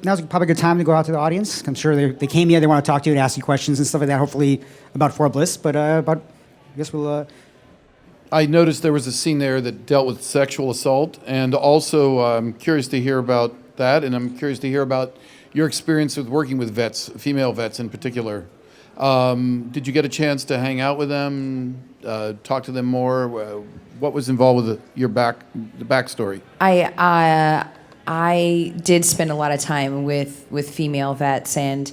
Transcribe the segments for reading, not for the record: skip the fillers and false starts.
Now's probably a good time to go out to the audience. I'm sure they came here, they want to talk to you and ask you questions and stuff like that, hopefully about Fort Bliss. But I guess we'll... I noticed there was a scene there that dealt with sexual assault, and also I'm curious to hear about that, and I'm curious to hear about your experience with working with vets, female vets in particular. Did you get a chance to hang out with them, talk to them more? What was involved with the backstory? I did spend a lot of time with female vets, and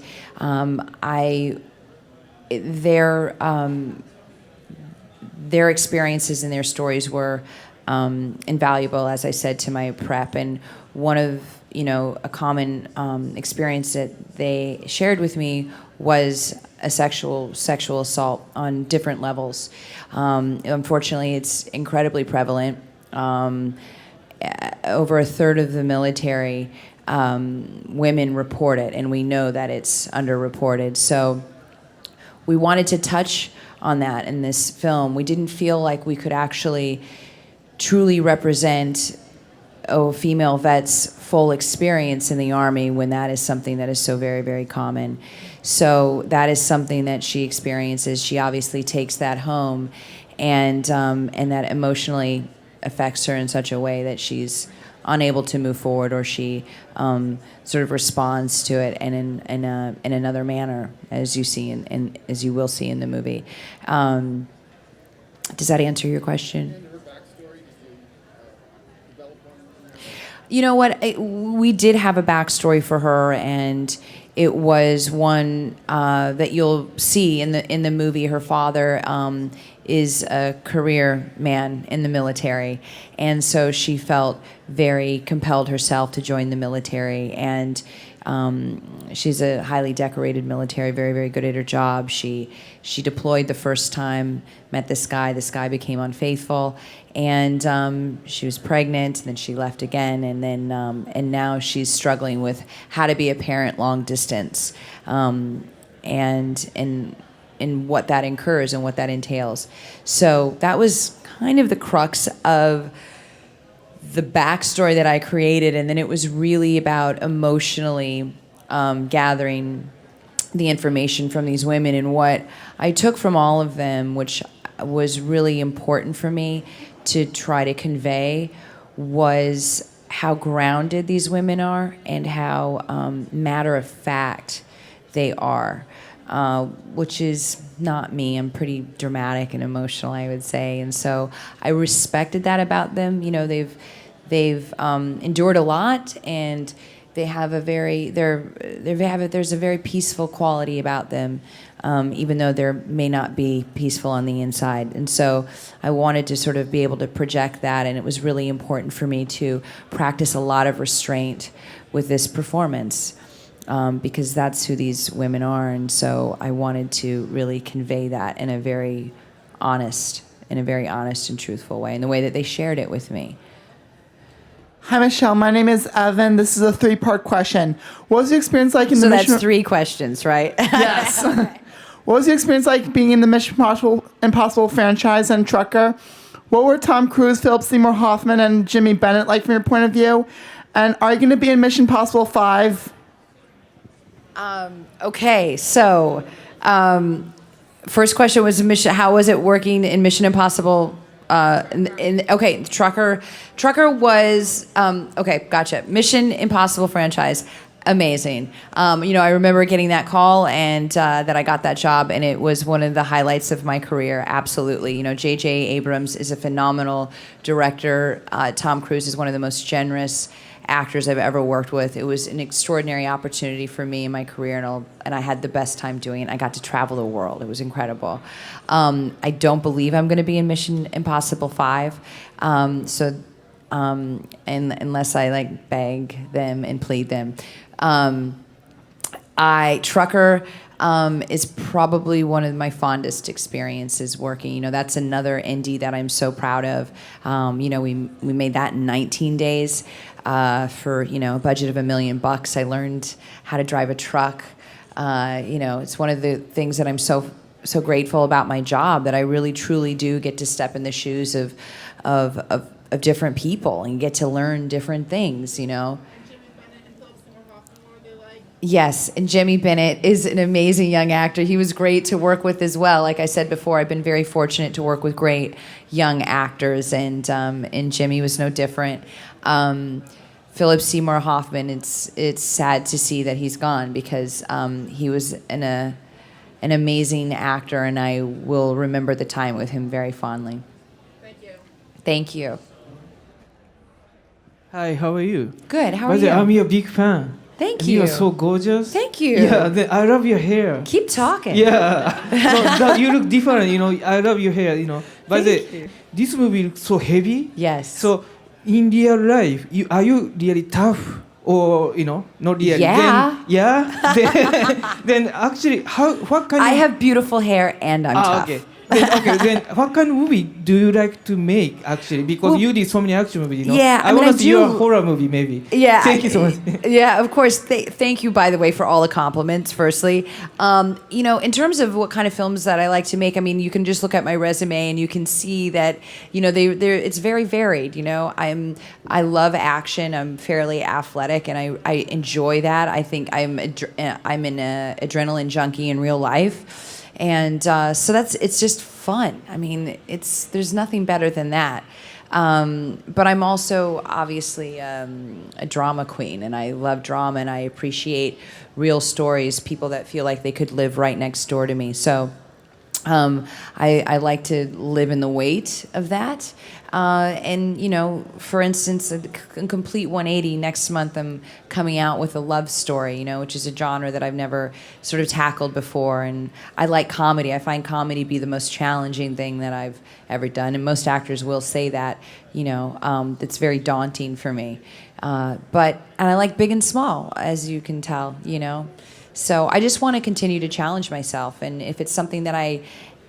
their experiences and their stories were invaluable, as I said to my prep. And one of a common experience that they shared with me was a sexual assault on different levels. Unfortunately, it's incredibly prevalent. Over a third of the military women report it, and we know that it's underreported. So we wanted to touch on that in this film. We didn't feel like we could actually truly represent female vets' full experience in the Army when that is something that is so very, very common. So that is something that she experiences. She obviously takes that home, and that emotionally affects her in such a way that she's unable to move forward, or she sort of responds to it in another manner, as you see and as you will see in the movie. Does that answer your question? You know what? We did have a backstory for her, and it was one that you'll see in the movie. Her father is a career man in the military, and so she felt very compelled herself to join the military. And she's a highly decorated military, very, very good at her job. She deployed the first time, met this guy. This guy became unfaithful, and she was pregnant. And then she left again, and then and now she's struggling with how to be a parent long distance, and what that incurs and what that entails. So that was kind of the crux of the backstory that I created, and then it was really about emotionally gathering the information from these women. And what I took from all of them, which was really important for me to try to convey, was how grounded these women are and how matter of fact they are. Which is not me. I'm pretty dramatic and emotional, I would say, and so I respected that about them. They've endured a lot, and they have there's a very peaceful quality about them, even though they may not be peaceful on the inside. And so I wanted to sort of be able to project that, and it was really important for me to practice a lot of restraint with this performance. Because that's who these women are, and so I wanted to really convey that in a very honest and truthful way, in the way that they shared it with me. Hi, Michelle. My name is Evan. This is a 3-part question. What was the experience like in the Mission... So that's 3 questions, right? Yes. What was the experience like being in the Mission Impossible franchise and Trucker? What were Tom Cruise, Philip Seymour Hoffman, and Jimmy Bennett like from your point of view? And are you going to be in Mission Impossible 5? Okay, so first question was how was it working in Mission Impossible? Okay, Trucker was okay. Gotcha. Mission Impossible franchise, amazing. I remember getting that call and that I got that job, and it was one of the highlights of my career. Absolutely. J.J. Abrams is a phenomenal director. Tom Cruise is one of the most generous actors I've ever worked with. It was an extraordinary opportunity for me in my career, and I had the best time doing it. I got to travel the world. It was incredible. I don't believe I'm going to be in Mission Impossible 5, and unless I beg them and plead them. Trucker is probably one of my fondest experiences working. That's another indie that I'm so proud of. We made that in 19 days. For a budget of $1 million. I learned how to drive a truck. It's one of the things that I'm so grateful about my job, that I really truly do get to step in the shoes of different people and get to learn different things. Yes, and Jimmy Bennett is an amazing young actor. He was great to work with as well. Like I said before, I've been very fortunate to work with great young actors, and Jimmy was no different. Philip Seymour Hoffman, it's sad to see that he's gone because he was an amazing actor, and I will remember the time with him very fondly. Thank you. Thank you. Hi, how are you? Good. How are By the way, I'm you? your big fan. Thank And you. You are so gorgeous. Thank you. Yeah, I love your hair. Keep talking. Yeah, you look different. I love your hair. By the way, this movie looks so heavy. Yes. So, in real life, are you really tough, or not really? Yeah. Then actually, what kind? I have beautiful hair and I'm tough. Okay. Then what kind of movie do you like to make actually? Because you did so many action movies, Yeah, I I mean, want I to see your do- horror movie maybe. Yeah. Thank you so much. Yeah, of course. Thank you, by the way, for all the compliments, firstly. In terms of what kind of films that I like to make, I mean, you can just look at my resume and you can see that, it's very varied. I love action. I'm fairly athletic and I enjoy that. I think I'm an adrenaline junkie in real life. And so it's just fun. I mean, there's nothing better than that. But I'm also obviously a drama queen, and I love drama, and I appreciate real stories, people that feel like they could live right next door to me. So I like to live in the weight of that. For instance, a complete 180 next month, I'm coming out with a love story, which is a genre that I've never sort of tackled before. And I like comedy. I find comedy to be the most challenging thing that I've ever done. And most actors will say that, it's very daunting for me. And I like big and small, as you can tell, So I just want to continue to challenge myself. And if it's something that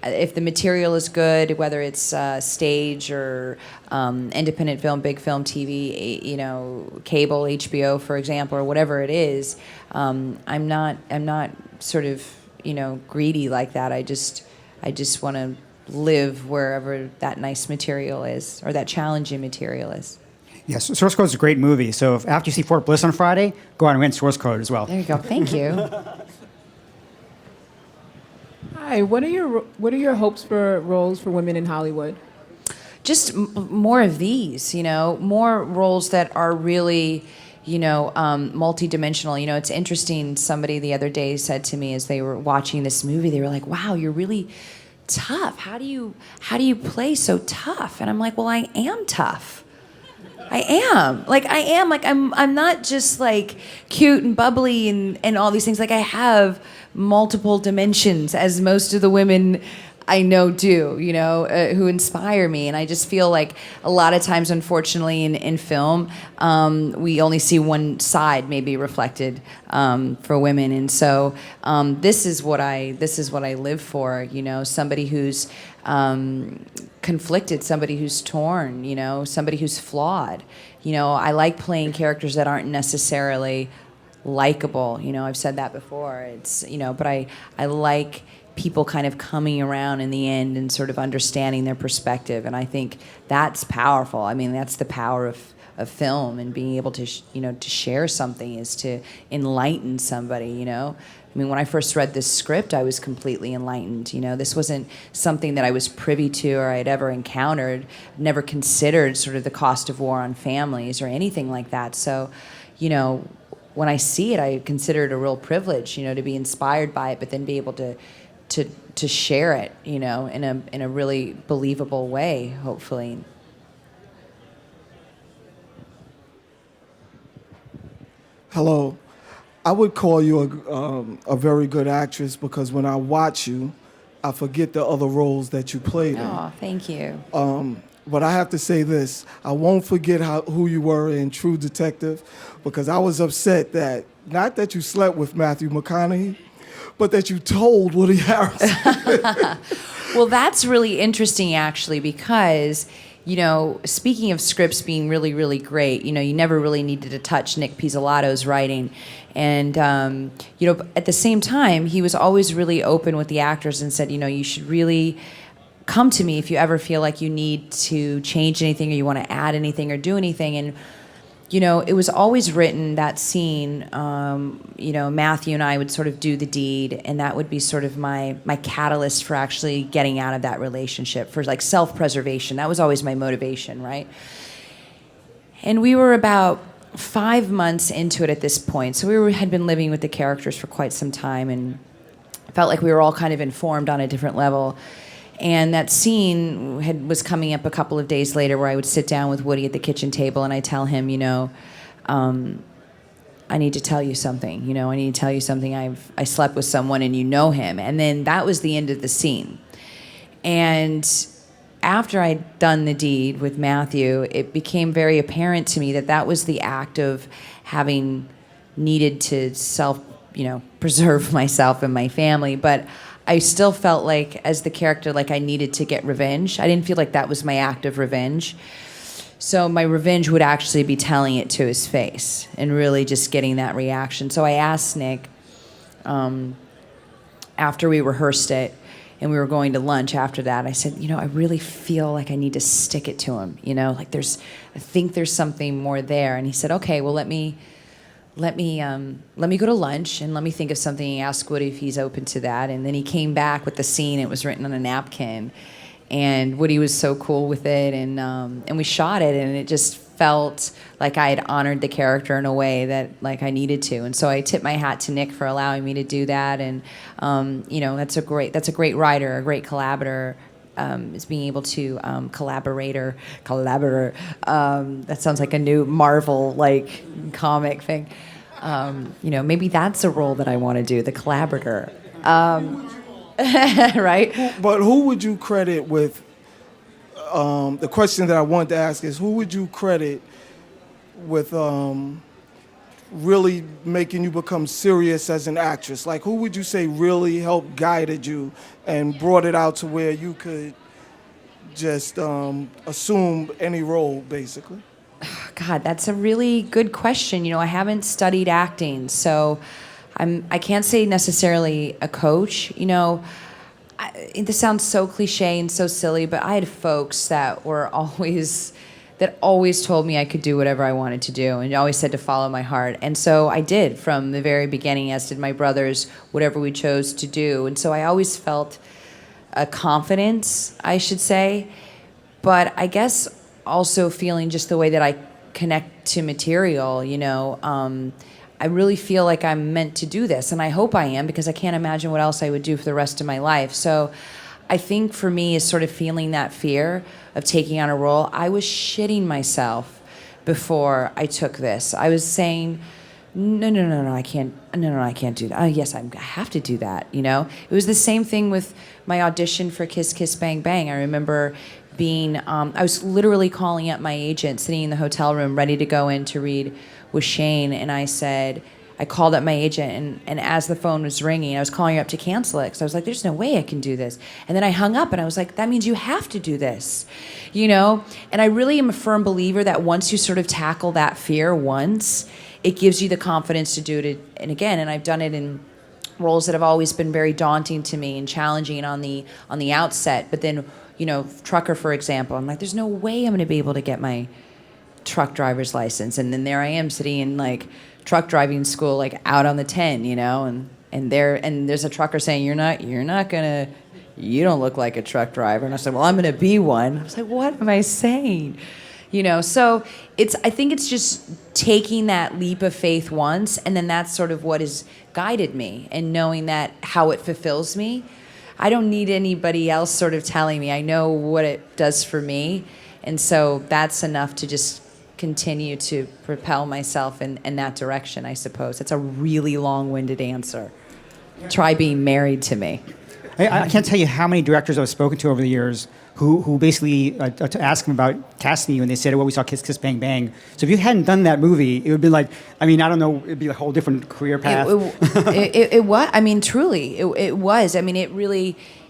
if the material is good, whether it's stage or independent film, big film, TV, cable, HBO, for example, or whatever it is, I'm not sort of greedy like that. I just want to live wherever that nice material is or that challenging material is. Yes, Source Code is a great movie. So after you see Fort Bliss on Friday, go out and rent Source Code as well. There you go. Thank you. Hi, what are your hopes for roles for women in Hollywood? Just more of these, more roles that are really, multidimensional. It's interesting. Somebody the other day said to me as they were watching this movie, they were like, "Wow, you're really tough. How do you play so tough?" And I'm like, "Well, I am tough. I am. I'm not just like cute and bubbly and all these things. Like I have multiple dimensions, as most of the women I know do, who inspire me. And I just feel like a lot of times, unfortunately, in film, we only see one side maybe reflected for women. And so this is what I live for, somebody who's conflicted, somebody who's torn, somebody who's flawed. I like playing characters that aren't necessarily likable. I've said that before. It's, but I like people kind of coming around in the end and sort of understanding their perspective. And I think that's powerful. I mean, that's the power of film, and being able to, to share something is to enlighten somebody, I mean, when I first read this script, I was completely enlightened. This wasn't something that I was privy to or I had ever encountered. Never considered sort of the cost of war on families or anything like that. So, when I see it, I consider it a real privilege, to be inspired by it, but then be able to share it, in a really believable way, hopefully. Hello. I would call you a very good actress because when I watch you, I forget the other roles that you played in. Oh, thank you. But I have to say this. I won't forget who you were in True Detective because I was upset that, not that you slept with Matthew McConaughey, but that you told Woody Harrelson. Well, that's really interesting, actually, because, speaking of scripts being really, really great, you never really needed to touch Nick Pizzolatto's writing. And, at the same time, he was always really open with the actors and said, you should really come to me if you ever feel like you need to change anything or you want to add anything or do anything. And it was always written, that scene, Matthew and I would sort of do the deed, and that would be sort of my catalyst for actually getting out of that relationship, for like self-preservation. That was always my motivation, right? And we were about 5 months into it at this point. So had been living with the characters for quite some time, and felt like we were all kind of informed on a different level. And that scene was coming up a couple of days later, where I would sit down with Woody at the kitchen table and I tell him, I need to tell you something. I need to tell you something. I slept with someone and you know him. And then that was the end of the scene. And after I'd done the deed with Matthew, it became very apparent to me that that was the act of having needed to preserve myself and my family. But I still felt like, as the character, like I needed to get revenge. I didn't feel like that was my act of revenge. So my revenge would actually be telling it to his face and really just getting that reaction. So I asked Nick, after we rehearsed it and we were going to lunch after that, I said, I really feel like I need to stick it to him. I think there's something more there. And he said, okay, well, let me go to lunch and let me think of something. Ask Woody if he's open to that. And then he came back with the scene. It was written on a napkin, and Woody was so cool with it. And we shot it, and it just felt like I had honored the character in a way that like I needed to. And so I tip my hat to Nick for allowing me to do that. And that's a great writer, a great collaborator. Is being able to collaborator. That sounds like a new Marvel comic thing. Maybe that's a role that I want to do, the collaborator. Right? But who would you credit with? The question that I wanted to ask is, who would you credit with really making you become serious as an actress? Like, who would you say really helped guided you and brought it out to where you could just assume any role, basically? God, that's a really good question. I haven't studied acting, so I can't say necessarily a coach. This sounds so cliche and so silly, but I had folks that always told me I could do whatever I wanted to do, and always said to follow my heart. And so I did from the very beginning, as did my brothers, whatever we chose to do. And so I always felt a confidence, I should say, but I guess also feeling just the way that I connect to material, I really feel like I'm meant to do this, and I hope I am, because I can't imagine what else I would do for the rest of my life. So I think for me is sort of feeling that fear of taking on a role. I was shitting myself before I took this. I was saying, no, I can't do that. Yes, I have to do that, It was the same thing with my audition for Kiss Kiss Bang Bang. I remember I was literally calling up my agent, sitting in the hotel room, ready to go in to read with Shane, and I called up my agent, and as the phone was ringing, I was calling her up to cancel it, because I was like, there's no way I can do this. And then I hung up, and I was like, that means you have to do this, And I really am a firm believer that once you sort of tackle that fear once, it gives you the confidence to do it and again. And I've done it in roles that have always been very daunting to me and challenging on the outset. But then, trucker, for example, I'm like, there's no way I'm going to be able to get my truck driver's license. And then there I am sitting in truck driving school, out on the 10, and there's a trucker saying, you don't look like a truck driver. And I said, well, I'm going to be one. I was like, what am I saying? So I think it's just taking that leap of faith once, and then that's sort of what has guided me, and knowing that how it fulfills me. I don't need anybody else sort of telling me. I know what it does for me, and so that's enough to just continue to propel myself in that direction, I suppose. It's a really long-winded answer. Try being married to me. I can't tell you how many directors I've spoken to over the years who basically to ask them about casting you, and they said, well, we saw Kiss Kiss Bang Bang. So if you hadn't done that movie, it would be I don't know, it'd be a whole different career path. It was. Truly, it was.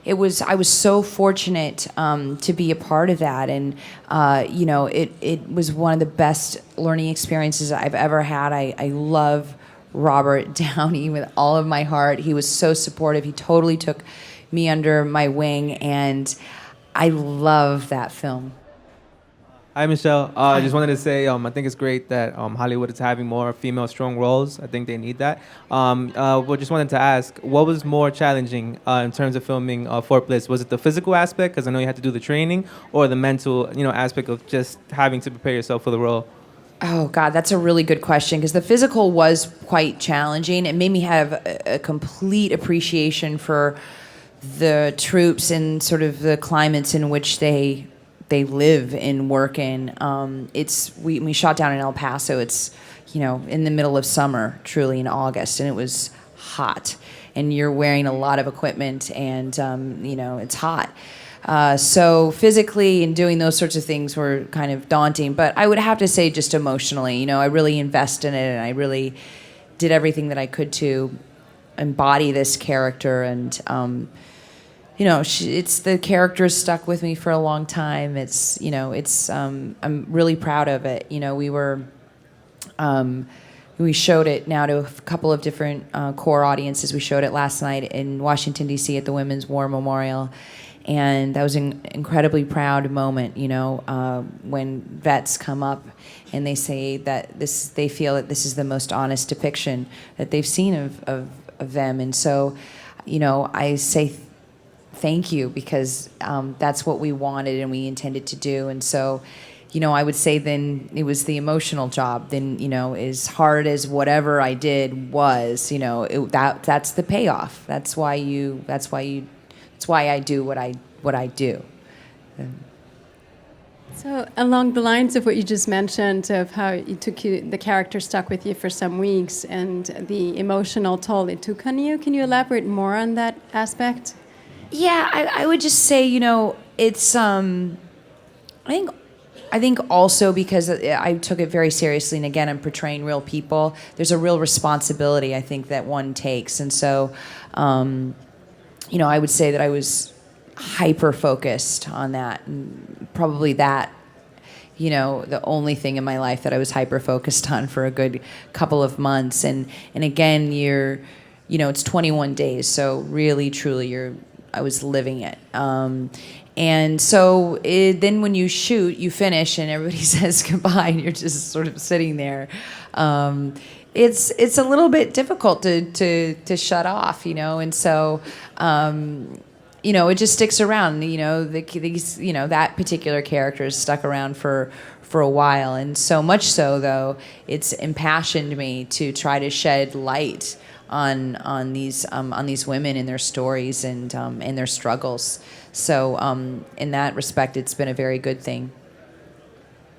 It was. I was so fortunate to be a part of that, and it was one of the best learning experiences I've ever had. I love Robert Downey with all of my heart. He was so supportive. He totally took me under my wing, and I love that film. Hi, Michelle. I just wanted to say I think it's great that Hollywood is having more female strong roles. I think they need that. But just wanted to ask, what was more challenging in terms of filming Fort Bliss? Was it the physical aspect, because I know you had to do the training, or the mental, aspect of just having to prepare yourself for the role? Oh God, that's a really good question because the physical was quite challenging. It made me have a complete appreciation for the troops and sort of the climates in which they live and work in. We shot down in El Paso. It's in the middle of summer, truly in August, and it was hot. And you're wearing a lot of equipment, and it's hot. So physically and doing those sorts of things were kind of daunting. But I would have to say, just emotionally, I really invested in it, and I really did everything that I could to embody this character. And it's the character's stuck with me for a long time. I'm really proud of it. We showed it now to a couple of different core audiences. We showed it last night in Washington, D.C. at the Women's War Memorial. And that was an incredibly proud moment, when vets come up and they say that they feel that this is the most honest depiction that they've seen of them. And so, I say thank you, because that's what we wanted and we intended to do. And so, I would say then it was the emotional job. Then, as hard as whatever I did was, that's the payoff. That's why I do what I do. So along the lines of what you just mentioned, of how the character stuck with you for some weeks and the emotional toll it took on you, can you elaborate more on that aspect? Yeah, I would just say, it's I think also because I took it very seriously, and again, I'm portraying real people. There's a real responsibility, I think, that one takes, and so. I would say that I was hyper-focused on that. And probably that, the only thing in my life that I was hyper-focused on for a good couple of months. And again, it's 21 days, so really, truly, I was living it. And so then when you shoot, you finish, and everybody says goodbye, and you're just sort of sitting there. It's a little bit difficult to shut off, and so it just sticks around. That particular character is stuck around for a while, and so much so though it's impassioned me to try to shed light on these women and their stories and their struggles. So in that respect, it's been a very good thing.